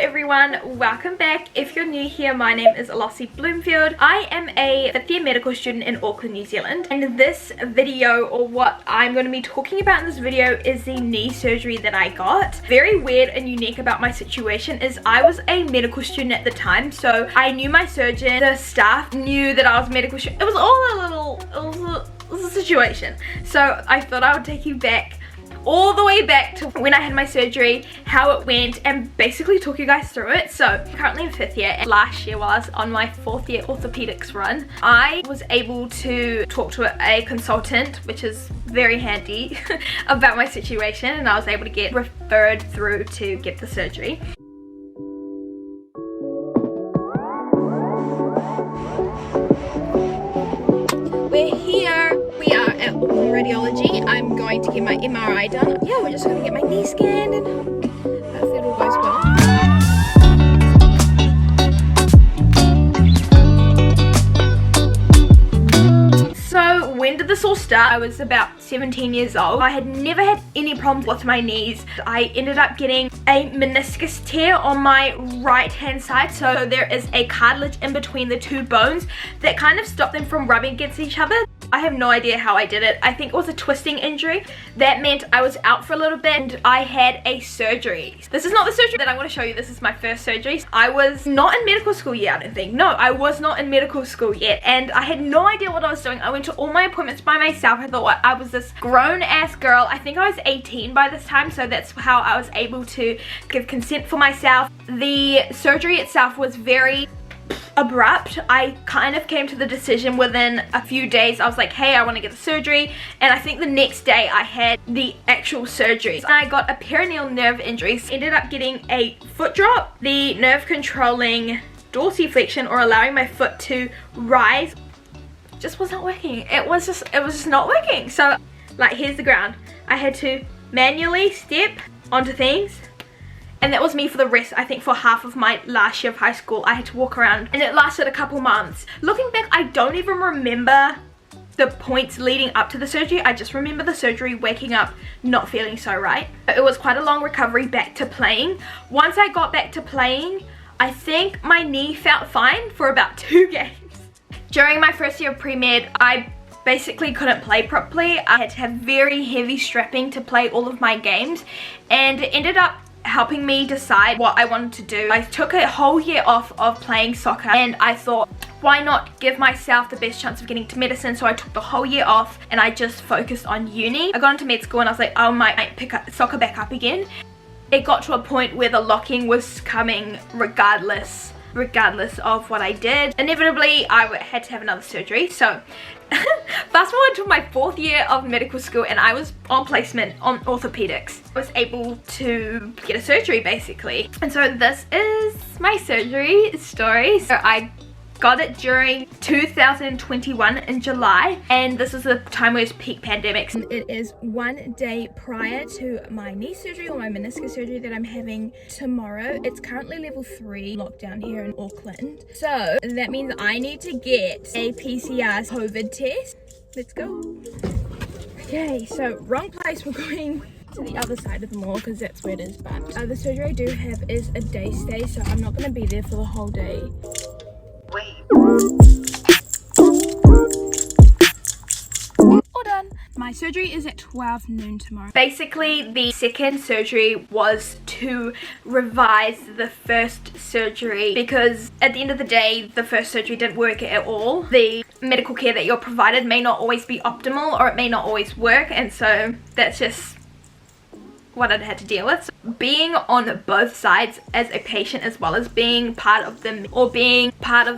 everyone, welcome back. If you're new here, my name is Alosi Bloomfield. I am a 5th year medical student in Auckland, New Zealand, and this video, or what I'm going to be talking about in this video, is the knee surgery that I got. Very weird and unique about my situation is I was a medical student at the time, so I knew my surgeon, the staff knew that I was a medical student. It was all a situation. So I thought I would take you back all the way back to when I had my surgery, how it went, and basically talk you guys through it. So currently in 5th year, and last year while I was on my 4th year orthopedics run, I was able to talk to a consultant, which is very handy, about my situation, and I was able to get referred through to get the surgery. We're here. We are at Auckland Radiology. I'm going to get my MRI done. Yeah, we're just going to get my knee scanned and hopefully it all goes well. So when did this all start? I was about 17 years old. I had never had any problems with my knees. I ended up getting a meniscus tear on my right hand side, so there is a cartilage in between the two bones that kind of stopped them from rubbing against each other. I have no idea how I did it. I think it was a twisting injury. That meant I was out for a little bit and I had a surgery. This is not the surgery that I want to show you. This is my first surgery. I was not in medical school yet, I don't think. No, I was not in medical school yet, and I had no idea what I was doing. I went to all my appointments by myself. I thought I was this grown-ass girl. I think I was 18 by this time, so that's how I was able to give consent for myself. The surgery itself was very abrupt. I kind of came to the decision within a few days. I was like, hey, I want to get the surgery, and I think the next day I had the actual surgery. I got a perineal nerve injury. Ended up getting a foot drop. The nerve controlling dorsiflexion, or allowing my foot to rise, just was not working. It was just not working. So like, here's the ground. I had to manually step onto things, and that was me for the rest. I think for half of my last year of high school I had to walk around, and it lasted a couple months. Looking back, I don't even remember the points leading up to the surgery. I just remember the surgery, waking up not feeling so right. It was quite a long recovery back to playing. Once I got back to playing, I think my knee felt fine for about 2 games. During my first year of pre-med, I basically couldn't play properly. I had to have very heavy strapping to play all of my games, and it ended up helping me decide what I wanted to do. I took a whole year off of playing soccer, and I thought, why not give myself the best chance of getting to medicine? So I took the whole year off and I just focused on uni. I got into med school and I was like, I might pick up soccer back up again. It got to a point where the locking was coming regardless of what I did. Inevitably, I had to have another surgery. So fast forward to my 4th year of medical school, and I was on placement on orthopedics. I was able to get a surgery basically. And so this is my surgery story. So I got it during 2021 in July, and this is the time where it's peak pandemic. It is 1 day prior to my knee surgery, or my meniscus surgery, that I'm having tomorrow. It's currently level 3 lockdown here in Auckland, so that means I need to get a PCR COVID test. Let's go. Okay, so wrong place. We're going to the other side of the mall because that's where it is, but the surgery I do have is a day stay, so I'm not going to be there for the whole day. Wait. All done. My surgery is at 12 noon tomorrow. Basically, the second surgery was to revise the first surgery, because at the end of the day, the first surgery didn't work at all. The medical care that you're provided may not always be optimal, or it may not always work, and so that's just what I'd had to deal with. So being on both sides as a patient, as well as being part of the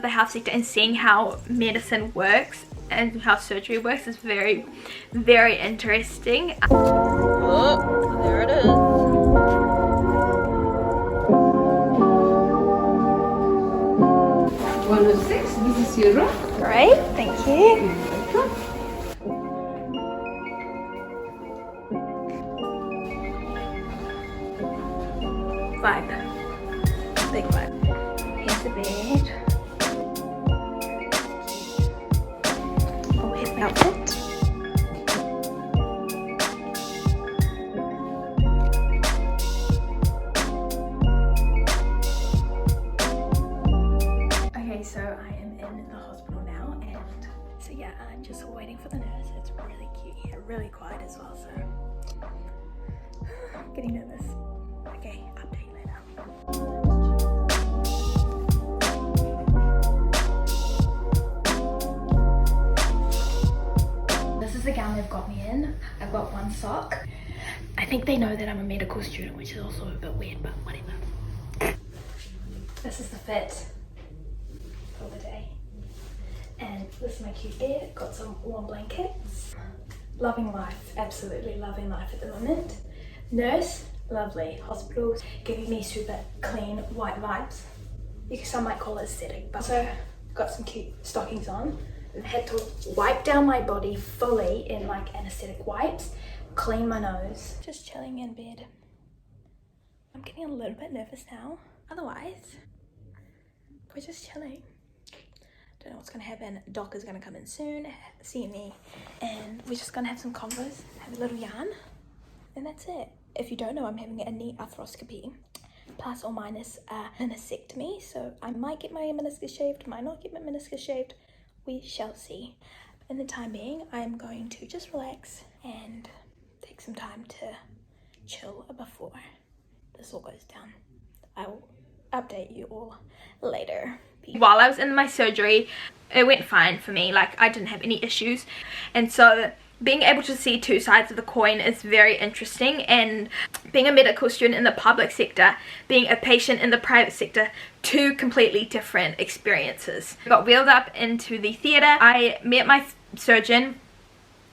health sector and seeing how medicine works and how surgery works, is very, very interesting. Oh, there it is. 106, this is your room. Great, thank you. You're welcome. Vibe. Big vibe. Here's the bed. Oh, here's my outfit. for the nurse. It's really cute here, really quiet as well, so getting nervous. Okay, update later. This is the gown they've got me in. I've got one sock. I think they know that I'm a medical student, which is also a bit weird, but whatever. This is the fit for the day. And this is my cute bed. Got some warm blankets. Loving life, absolutely loving life at the moment. Nurse, lovely. Hospital, giving me super clean white vibes. Some might call it aesthetic, but also got some cute stockings on. I had to wipe down my body fully in like anesthetic wipes, clean my nose. Just chilling in bed. I'm getting a little bit nervous now. Otherwise, we're just chilling. Don't know what's gonna happen. Doc is gonna come in soon, see me, and we're just gonna have some convos, have a little yarn, and that's it. If you don't know, I'm having a knee arthroscopy, plus or minus a meniscectomy, so I might get my meniscus shaved, might not get my meniscus shaved. We shall see. In the time being, I'm going to just relax and take some time to chill before this all goes down. I will update you all later. While I was in my surgery, it went fine for me. Like, I didn't have any issues, and so being able to see two sides of the coin is very interesting. And being a medical student in the public sector, being a patient in the private sector, two completely different experiences. I got wheeled up into the theatre. I met my surgeon.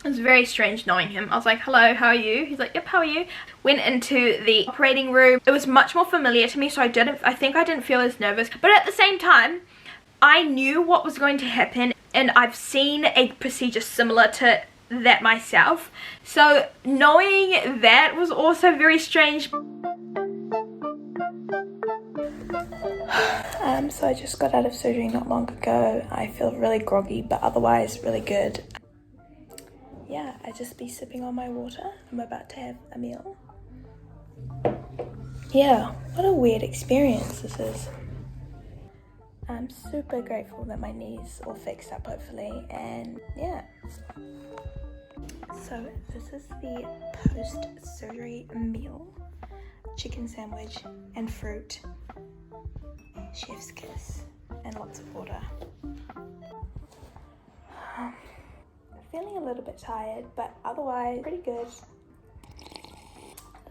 It was very strange knowing him. I was like, hello, how are you? He's like, yep, how are you? Went into the operating room. It was much more familiar to me, so I think I didn't feel as nervous. But at the same time, I knew what was going to happen, and I've seen a procedure similar to that myself. So knowing that was also very strange. So I just got out of surgery not long ago. I feel really groggy, but otherwise really good. Yeah, I just be sipping on my water. I'm about to have a meal. Yeah, what a weird experience this is. I'm super grateful that my knee's all fixed up, hopefully, and yeah. So this is the post-surgery meal. Chicken sandwich and fruit. Chef's kiss and lots of water. Feeling a little bit tired, but otherwise pretty good.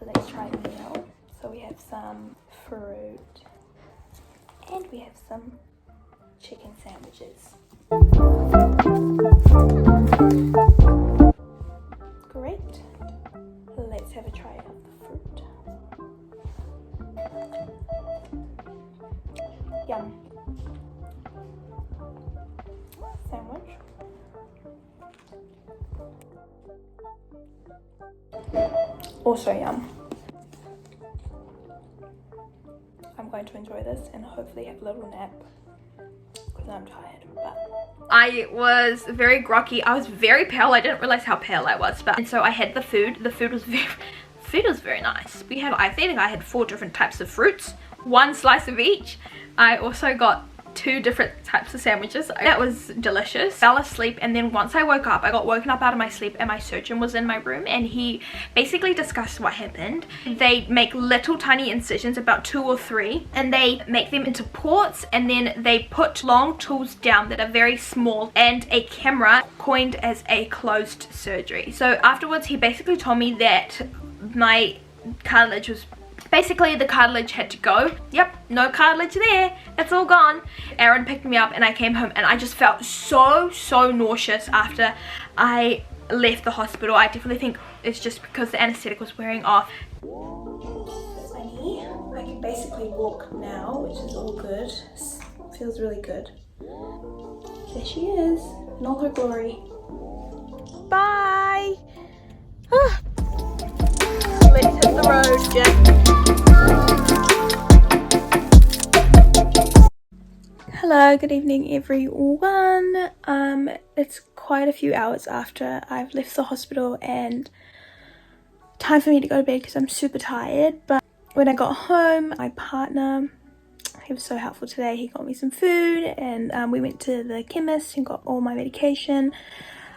Let's try the meal. So we have some fruit and we have some chicken sandwiches. Great. Let's have a try of the fruit. Yum. Sandwich. Also yum. I'm going to enjoy this and hopefully have a little nap because I'm tired. But I was very groggy. I was very pale. I didn't realize how pale I was. And so I had the food. The food was very nice. I think I had 4 different types of fruits, 1 slice of each. I also got 2 different types of sandwiches. That was delicious. Fell asleep, and then once I woke up, I got woken up out of my sleep and my surgeon was in my room, and he basically discussed what happened. They make little tiny incisions, about 2 or 3, and they make them into ports, and then they put long tools down that are very small and a camera, coined as a closed surgery. So afterwards he basically told me that my cartilage was basically, the cartilage had to go. Yep, no cartilage there. It's all gone. Aaron picked me up and I came home, and I just felt so nauseous after I left the hospital. I definitely think it's just because the anesthetic was wearing off. That's my knee. I can basically walk now, which is all good. Feels really good. There she is, in all her glory. Bye. Let's hit the road, Jack. Hello, good evening everyone. It's quite a few hours after I've left the hospital and time for me to go to bed because I'm super tired. But when I got home, my partner, he was so helpful today. He got me some food and we went to the chemist and got all my medication.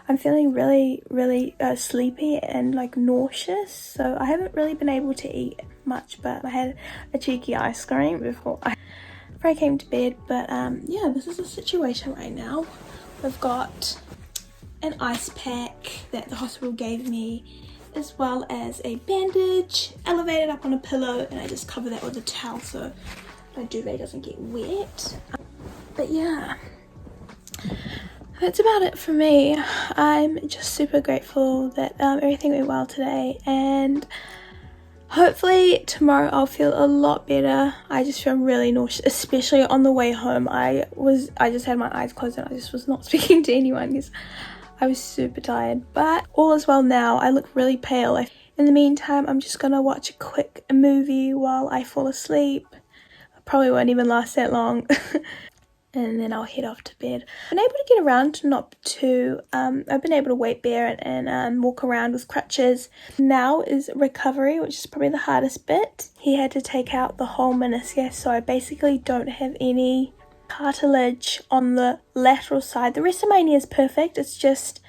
I'm feeling really sleepy and like nauseous, so I haven't really been able to eat much, but I had a cheeky ice cream before I came to bed. But yeah, this is the situation right now. We've got an ice pack that the hospital gave me, as well as a bandage elevated up on a pillow, and I just cover that with a towel so my duvet doesn't get wet. But yeah, that's about it for me. I'm just super grateful that everything went well today, and hopefully tomorrow I'll feel a lot better. I just feel really nauseous, especially on the way home. I just had my eyes closed and I just was not speaking to anyone because I was super tired, but all is well now. I look really pale. In the meantime, I'm just gonna watch a quick movie while I fall asleep. I probably won't even last that long. And then I'll head off to bed. I've been able to get around I've been able to weight bear and walk around with crutches. Now is recovery, which is probably the hardest bit. He had to take out the whole meniscus, so I basically don't have any cartilage on the lateral side. The rest of my knee is perfect. It's just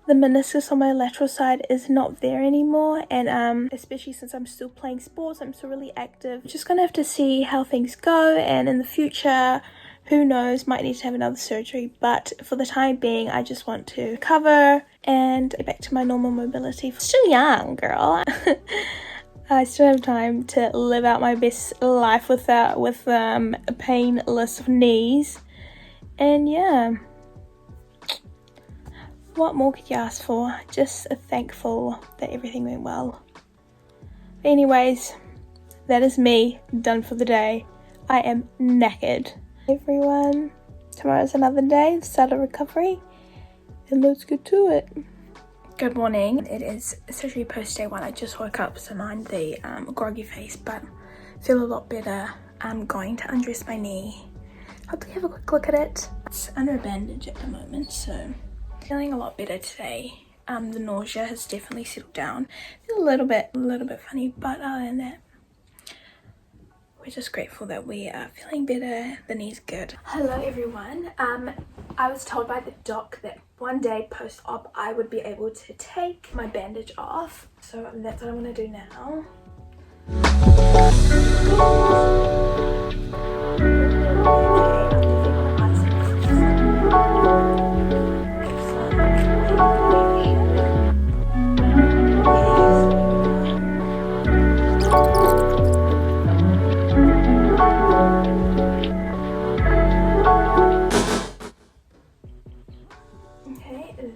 the meniscus on my lateral side is not there anymore, and especially since I'm still playing sports, I'm still really active. Just gonna have to see how things go, and in the future, who knows, might need to have another surgery, but for the time being I just want to recover and get back to my normal mobility. Still young, girl. I still have time to live out my best life with painless knees. And yeah, what more could you ask for? Just thankful that everything went well. Anyways, that is me done for the day. I am knackered. Everyone, tomorrow's another day, start of recovery, and let's get to it. Good morning. It is surgery post day 1. I just woke up, so mind the groggy face, but feel a lot better. I'm going to undress my knee. Hopefully have a quick look at it. It's under a bandage at the moment, so feeling a lot better today. The nausea has definitely settled down. Feel a little bit funny, but other than that, we're just grateful that we are feeling better. The knee's good. Hello everyone. I was told by the doc that one day post-op I would be able to take my bandage off. So that's what I'm gonna do now.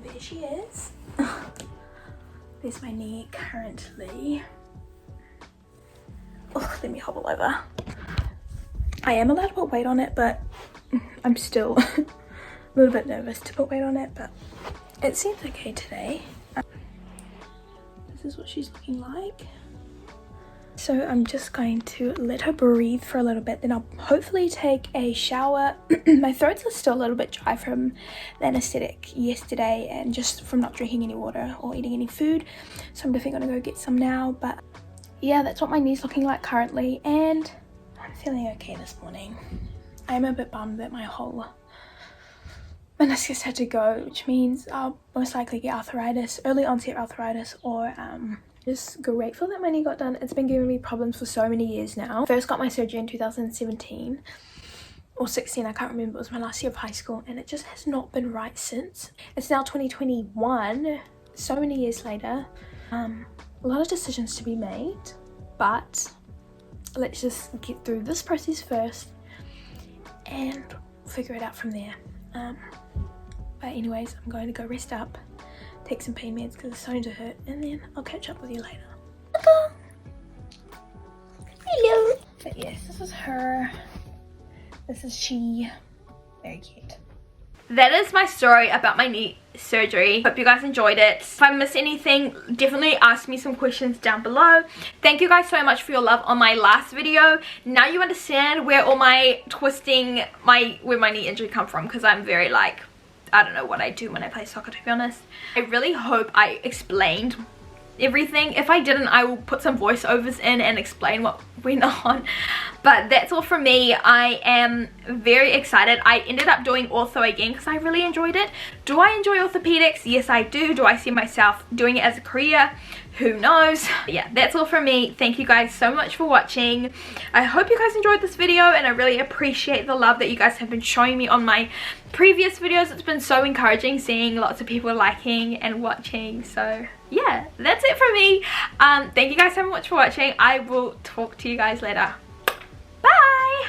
There she is. There's my knee currently. Oh, let me hobble over. I am allowed to put weight on it, but I'm still a little bit nervous to put weight on it, but it seems okay today. This is what she's looking like. So I'm just going to let her breathe for a little bit, then I'll hopefully take a shower. My throat's still a little bit dry from the anesthetic yesterday and just from not drinking any water or eating any food. So I'm definitely gonna go get some now, but yeah, that's what my knee's looking like currently, and I'm feeling okay this morning. I'm a bit bummed that my whole meniscus had to go, which means I'll most likely get arthritis, early onset arthritis, or just grateful that my knee got done. It's been giving me problems for so many years now. First got my surgery in 2017 or 16, I can't remember. It was my last year of high school, and it just has not been right since. It's now 2021, so many years later. A lot of decisions to be made, but let's just get through this process first and figure it out from there. But anyways, I'm going to go rest up, take some pain meds because it's starting to hurt, and then I'll catch up with you later. Hello. But yes, this is her. This is she. Very cute. That is my story about my knee surgery. Hope you guys enjoyed it. If I missed anything, definitely ask me some questions down below. Thank you guys so much for your love on my last video. Now you understand where all my twisting, where my knee injury come from, because I'm very like, I don't know what I do when I play soccer, to be honest. I really hope I explained everything. If I didn't, I will put some voiceovers in and explain what went on. But that's all from me. I am very excited. I ended up doing ortho again because I really enjoyed it. Do I enjoy orthopedics? Yes, I do. Do I see myself doing it as a career? Who knows? But yeah, that's all from me. Thank you guys so much for watching. I hope you guys enjoyed this video, and I really appreciate the love that you guys have been showing me on my previous videos. It's been so encouraging seeing lots of people liking and watching. So yeah, that's it from me. Thank you guys so much for watching. I will talk to you guys later. Bye!